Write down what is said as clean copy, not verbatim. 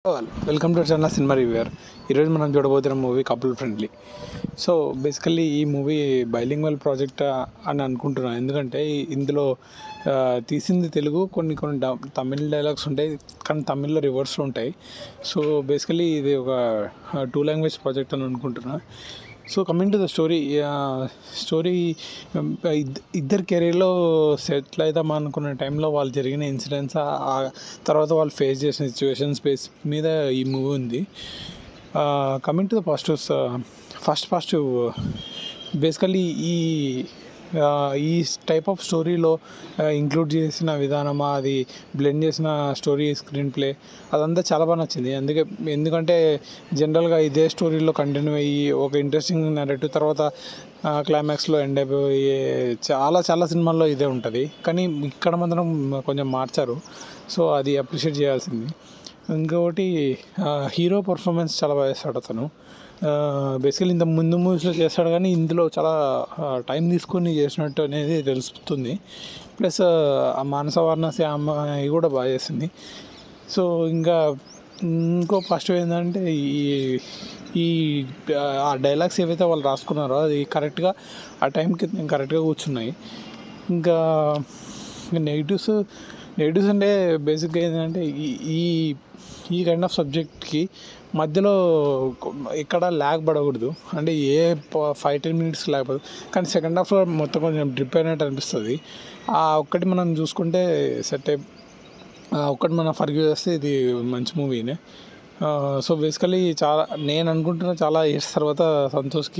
Welcome to channel cinema reviewer. ఈరోజు మనం చూడబోతున్న movie couple friendly. So basically ఈ మూవీ బైలింగ్వల్ ప్రాజెక్ట్ అని అనుకుంటున్నాను. ఎందుకంటే ఇందులో తీసింది తెలుగు, కొన్ని కొన్ని తమిళ్ డైలాగ్స్ ఉంటాయి, కానీ తమిళ్లో రివర్స్లో ఉంటాయి. సో బేసికల్లీ ఇది ఒక 2 లాంగ్వేజ్ ప్రాజెక్ట్ అని అనుకుంటున్నాను. So coming to the story ఇద్దరు కెరీర్లో సెటిల్ అవుదాం అనుకున్న టైంలో వాళ్ళు జరిగిన ఇన్సిడెంట్స్, తర్వాత వాళ్ళు ఫేస్ చేసిన సిచ్యువేషన్స్ బేస్ మీద ఈ మూవీ ఉంది. Coming to the positives, first positive basically ఈ టైప్ ఆఫ్ స్టోరీలో ఇంక్లూడ్ చేసిన విధానం, అది బ్లెండ్ చేసిన స్టోరీ, స్క్రీన్ ప్లే, అదంతా చాలా బాగా నచ్చింది. ఎందుకంటే జనరల్గా ఇదే స్టోరీలో కంటిన్యూ అయ్యి ఒక ఇంట్రెస్టింగ్ నెరేటివ్ తర్వాత క్లైమాక్స్లో ఎండ్ అయిపోయే చాలా సినిమాల్లో ఇదే ఉంటుంది. కానీ ఇక్కడ మాత్రం కొంచెం మార్చారు. సో అది అప్రిషియేట్ చేయాల్సింది. ఇంకొకటి హీరో పర్ఫార్మెన్స్ చాలా బాగా చేస్తాడు అతను. బేసికలీ ఇంత ముందు మూవీస్లో చేస్తాడు, కానీ ఇందులో చాలా టైం తీసుకొని చేసినట్టు అనేది తెలుస్తుంది. ప్లస్ ఆ మానస వారణాసి అమ్మాయి కూడా బాగా చేసింది. సో ఇంకో పాజిటివ్ ఏంటంటే ఈ ఆ డైలాగ్స్ ఏవైతే వాళ్ళు రాసుకున్నారో అది కరెక్ట్గా ఆ టైంకి కరెక్ట్గా కూర్చున్నాయి. ఇంకా నెగిటివ్స్ అంటే బేసిక్గా ఏంటంటే ఈ కైండ్ ఆఫ్ సబ్జెక్ట్కి మధ్యలో ఎక్కడ ల్యాగ్ పడకూడదు. అంటే 5-10 మినిట్స్ ల్యాగ్ పడదు, కానీ సెకండ్ హాఫ్లో మొత్తం కొంచెం డ్రిప్ అయినట్టు అనిపిస్తుంది. ఆ ఒక్కటి మనం చూసుకుంటే సెట్ ఒక్కటి మనం ఫర్గ్యూ చేస్తే ఇది మంచి మూవీనే. సో బేసికలీ నేను అనుకుంటున్నా చాలా ఇయర్స్ తర్వాత సంతోష్కి